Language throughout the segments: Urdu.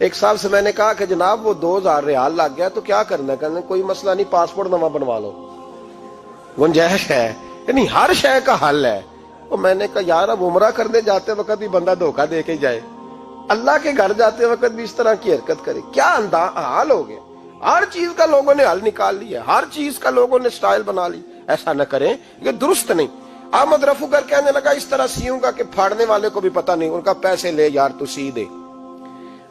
ایک صاحب سے میں نے کہا کہ جناب وہ 2000 ریال لگ گیا تو کیا کرنا ہے؟ کہنے کوئی مسئلہ نہیں، پاسپورٹ نواں بنوا لو، گنجائش ہے، یعنی ہر شے کا حل ہے۔ تو میں نے کہا یار اب عمرہ کرنے جاتے وقت بھی بندہ دھوکہ دے کے جائے، اللہ کے گھر جاتے وقت بھی اس طرح کی حرکت کرے، کیا حال ہو گیا؟ ہر چیز کا لوگوں نے حل نکال لیا، ہر چیز کا لوگوں نے سٹائل بنا لی۔ ایسا نہ کریں، یہ درست نہیں۔ احمد رفوگر کہنے لگا اس طرح سیوں گا کہ پھاڑنے والے کو بھی پتہ نہیں۔ ان کا پیسے لے یار تو سی دے۔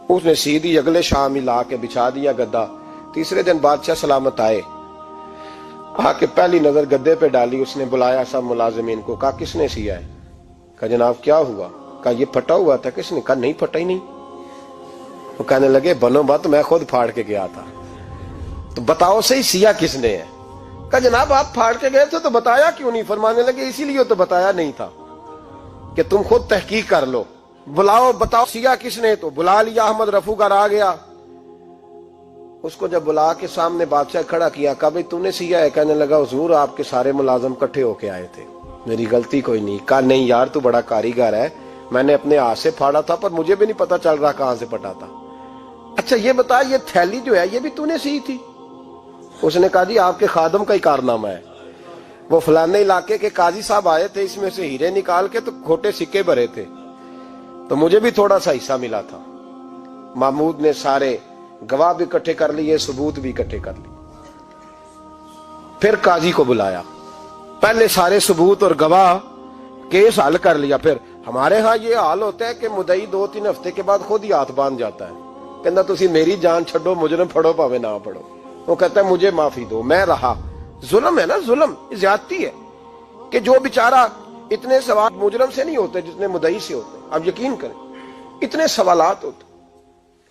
اس نے سی دی، اگلے شام ہی لا کے بچھا دیا گدا۔ تیسرے دن بادشاہ سلامت آئے، آ کے پہلی نظر گدے پہ ڈالی، اس نے بلایا سب ملازمین کو، کہا کس نے سیا ہے؟ کہا جناب کیا ہوا؟ کہا یہ پھٹا ہوا تھا۔ کس نے؟ کہا نہیں پھٹا ہی نہیں۔ وہ کہنے لگے بنو بات، میں خود پھاڑ کے گیا تھا۔ تو بتاؤ صحیح سیا کس نے ہے؟ کہا جناب آپ پھاڑ کے گئے تھے تو بتایا کیوں نہیں؟ فرمانے لگے اسی لیے تو بتایا نہیں تھا کہ تم خود تحقیق کر لو، بلاؤ بتاؤ سیا کس نے۔ تو بلا لیا، احمد رفوگر آ گیا۔ اس کو جب بلا کے سامنے بادشاہ کھڑا کیا، کہا بھئی تو نے سیا ہے؟ کہنے لگا حضور آپ کے سارے ملازم کٹھے ہو کے آئے تھے، میری غلطی کوئی نہیں۔ کہا نہیں یار تو بڑا کاریگر ہے، میں نے اپنے ہاتھ سے پھاڑا تھا پر مجھے بھی نہیں پتا چل رہا کہاں سے پھٹا تھا۔ اچھا یہ بتا یہ تھیلی جو ہے یہ بھی تو نے سی تھی؟ اس نے کہا جی آپ کے خادم کا ہی کارنامہ ہے، وہ فلانے علاقے کے قاضی صاحب آئے تھے، اس میں سے ہیرے نکال کے تو کھوٹے سکے بھرے تھے، تو مجھے بھی تھوڑا سا حصہ ملا تھا۔ محمود نے سارے گواہ بھی اکٹھے کر لیے، ثبوت بھی اکٹھے کر لیے۔ پھر قاضی کو بلایا، پہلے سارے ثبوت اور گواہ کیس حل کر لیا۔ پھر ہمارے ہاں یہ حال ہوتا ہے کہ مدعی 2-3 ہفتے کے بعد خود ہی ہاتھ باندھ جاتا ہے، کہنا تسی میری جان چھڈو، مجرم پھڑو پاوے نہ پڑھو۔ وہ کہتا ہے مجھے معافی دو، میں رہا۔ ظلم ہے نا، ظلم زیادتی ہے کہ جو بیچارہ اتنے سوال مجرم سے نہیں ہوتے جتنے مدعی سے ہوتے ہیں۔ اب یقین کریں اتنے سوالات ہوتے،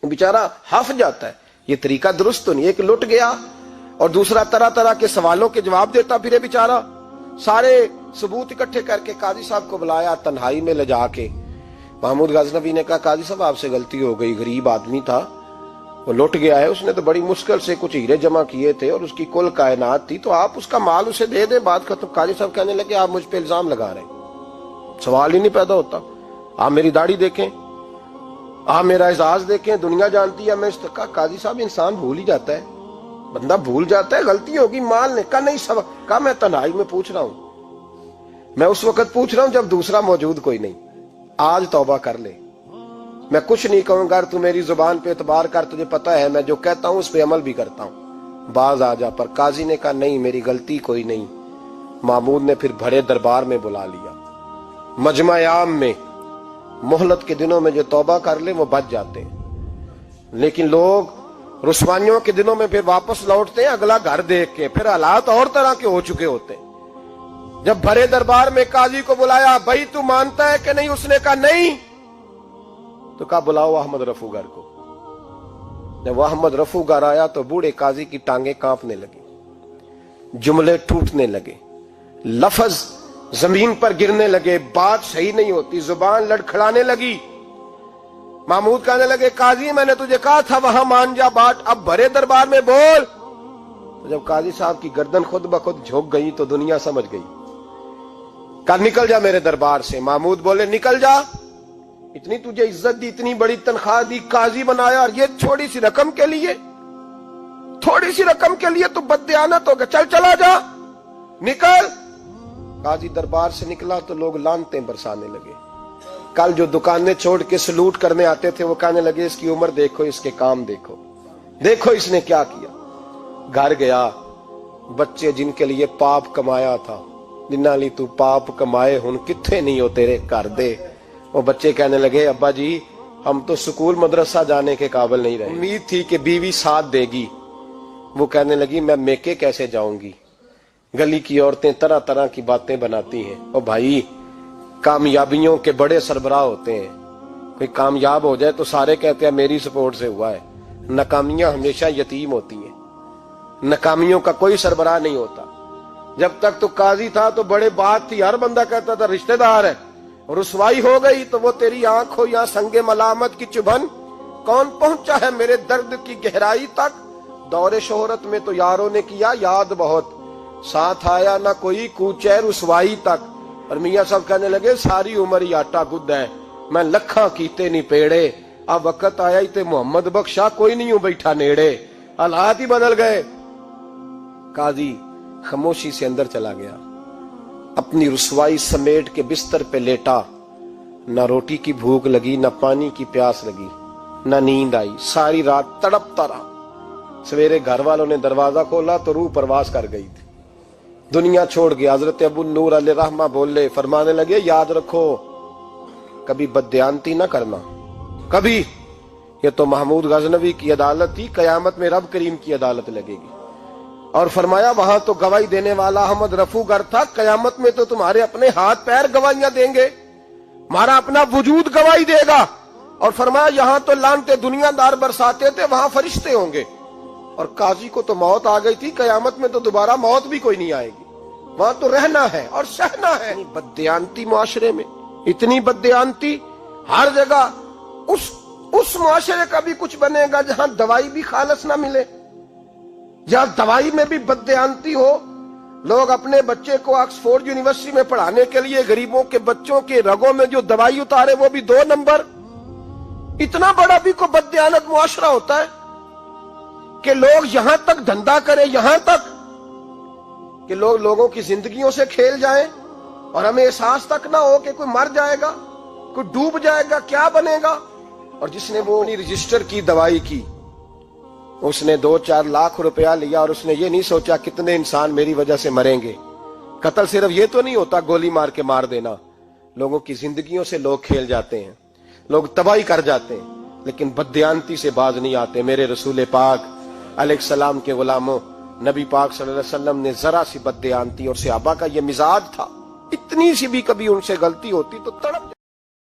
بیچارہ ہف جاتا ہے۔ یہ طریقہ درست تو نہیں، ایک لٹ گیا اور دوسرا طرح طرح کے سوالوں کے جواب دیتا پھرے بیچارہ۔ سارے ثبوت اکٹھے کر کے قاضی صاحب کو بلایا، تنہائی میں لے جا کے محمود غزنوی نے کہا قاضی صاحب آپ سے غلطی ہو گئی، غریب آدمی تھا، وہ لٹ گیا ہے، اس نے تو بڑی مشکل سے کچھ ہیرے جمع کیے تھے اور اس کی کل کائنات تھی، تو آپ اس کا مال اسے دے دیں، بات ختم۔ قاضی صاحب کہنے لگے آپ مجھ پہ الزام لگا رہے ہیں، سوال ہی نہیں پیدا ہوتا۔ آپ میری داڑھی دیکھیں، آپ میرا اعزاز دیکھیں، دنیا جانتی ہے میں اس کا۔ قاضی صاحب انسان بھول ہی جاتا ہے، بندہ بھول جاتا ہے، غلطی ہوگی، مال نے کہا نہیں سب، کہا میں تنہائی میں پوچھ رہا ہوں، میں اس وقت پوچھ رہا ہوں جب دوسرا موجود کوئی نہیں، آج توبہ کر لے، میں کچھ نہیں کہوں گا، تو میری زبان پہ اعتبار کر، تجھے پتا ہے میں جو کہتا ہوں اس پہ عمل بھی کرتا ہوں، باز آ جا۔ پر قاضی نے کہا نہیں میری غلطی کوئی نہیں۔ محمود نے پھر بڑے دربار میں بلا لیا، مجمع عام میں۔ مہلت کے دنوں میں جو توبہ کر لے وہ بچ جاتے ہیں، لیکن لوگ رسوائیوں کے دنوں میں پھر واپس لوٹتے ہیں اگلا گھر دیکھ کے، پھر حالات اور طرح کے ہو چکے ہوتے ہیں۔ جب بڑے دربار میں قاضی کو بلایا، بھائی تو مانتا ہے کہ نہیں؟ اس نے کہا نہیں۔ تو کہا بلاؤ احمد رفوگر کو۔ جب احمد رفوگر آیا تو بوڑھے قاضی کی ٹانگیں کانپنے لگی، جملے ٹوٹنے لگے، لفظ زمین پر گرنے لگے، بات صحیح نہیں ہوتی، زبان لڑکھڑانے لگی۔ محمود کہنے لگے قاضی میں نے تجھے کہا تھا وہاں مان جا بات، اب بڑے دربار میں بول۔ تو جب قاضی صاحب کی گردن خود بخود جھک گئی تو دنیا سمجھ گئی، کہا نکل جا میرے دربار سے۔ محمود بولے نکل جا، اتنی تجھے عزت دی، اتنی بڑی تنخواہ دی، قاضی بنایا، اور یہ تھوڑی سی رقم کے لیے، تھوڑی سی رقم کے لیے تو بددیانت ہو گیا، چل چلا جا، نکل۔ قاضی دربار سے نکلا تو لوگ لعنتیں برسانے لگے۔ کل جو دکانیں چھوڑ کے سلوٹ کرنے آتے تھے وہ کہنے لگے اس کی عمر دیکھو، اس کے کام دیکھو، دیکھو اس نے کیا کیا۔ گھر گیا، بچے جن کے لیے پاپ کمایا تھا، جنہاں لی تو پاپ کمائے ہن کتھے نہیں ہو تیرے کر دے۔ وہ بچے کہنے لگے ابا جی ہم تو سکول مدرسہ جانے کے قابل نہیں رہے، امید تھی کہ بیوی ساتھ دے گی۔ وہ کہنے لگی میں میکے کیسے جاؤں گی، گلی کی عورتیں طرح طرح کی باتیں بناتی ہیں۔ او بھائی کامیابیوں کے بڑے سربراہ ہوتے ہیں، کوئی کامیاب ہو جائے تو سارے کہتے ہیں میری سپورٹ سے ہوا ہے، ناکامیاں ہمیشہ یتیم ہوتی ہیں، ناکامیوں کا کوئی سربراہ نہیں ہوتا۔ جب تک تو قاضی تھا تو بڑے بات تھی، ہر بندہ کہتا تھا رشتہ دار ہے، رسوائی ہو گئی تو وہ تیری آنکھ ہو یا سنگ ملامت کی چبھن، کون پہنچا ہے میرے درد کی گہرائی تک، دور شہرت میں تو یاروں نے کیا یاد بہت، ساتھ آیا نہ کوئی کوچے رسوائی تک۔ اور میاں صاحب کہنے لگے ساری عمر ہی آٹا گد ہے، میں لکھاں کیتے نہیں پیڑے، اب وقت آیا ہی تے محمد بخشا کوئی نہیں ہوں بیٹھا نیڑے، حالات ہی بدل گئے۔ قاضی خاموشی سے اندر چلا گیا، اپنی رسوائی سمیٹ کے بستر پہ لیٹا، نہ روٹی کی بھوک لگی، نہ پانی کی پیاس لگی، نہ نیند آئی، ساری رات تڑپتا رہا۔ سویرے گھر والوں نے دروازہ کھولا تو روح پرواز کر گئی تھی، دنیا چھوڑ گیا۔ حضرت ابو النور علیہ رحمہ بولے، فرمانے لگے یاد رکھو کبھی بددیانتی نہ کرنا، کبھی۔ یہ تو محمود غزنوی کی عدالت تھی، قیامت میں رب کریم کی عدالت لگے گی۔ اور فرمایا وہاں تو گواہی دینے والا احمد رفو گر تھا، قیامت میں تو تمہارے اپنے ہاتھ پیر گواہیاں دیں گے، ہمارا اپنا وجود گواہی دے گا۔ اور فرمایا یہاں تو لانتے دنیا دار برساتے تھے، وہاں فرشتے ہوں گے۔ اور قاضی کو تو موت آ گئی تھی، قیامت میں تو دوبارہ موت بھی کوئی نہیں آئے گی، وہاں تو رہنا ہے اور سہنا ہے۔ بددیانتی معاشرے میں، اتنی بددیانتی ہر جگہ۔ اس معاشرے کا بھی کچھ بنے گا جہاں دوائی بھی خالص نہ ملے، جہاں دوائی میں بھی بددیانتی ہو۔ لوگ اپنے بچے کو آکسفورڈ یونیورسٹی میں پڑھانے کے لیے غریبوں کے بچوں کے رگوں میں جو دوائی اتارے وہ بھی 2 نمبر۔ اتنا بڑا بھی کوئی بددیانت معاشرہ ہوتا ہے کہ لوگ یہاں تک دھندا کریں، یہاں تک کہ لوگ لوگوں کی زندگیوں سے کھیل جائیں اور ہمیں احساس تک نہ ہو کہ کوئی مر جائے گا، کوئی ڈوب جائے گا، کیا بنے گا۔ اور جس نے وہ اپنی رجسٹر کی دوائی کی، اس نے 2-4 لاکھ روپیہ لیا اور اس نے یہ نہیں سوچا کتنے انسان میری وجہ سے مریں گے۔ قتل صرف یہ تو نہیں ہوتا گولی مار کے مار دینا، لوگوں کی زندگیوں سے لوگ کھیل جاتے ہیں، لوگ تباہی کر جاتے ہیں، لیکن بددیانتی سے باز نہیں آتے۔ میرے رسول پاک علیہ السلام کے غلاموں، نبی پاک صلی اللہ علیہ وسلم نے ذرا سی بددیانتی، اور صحابہ کا یہ مزاج تھا، اتنی سی بھی کبھی ان سے غلطی ہوتی تو تڑپ جاتے۔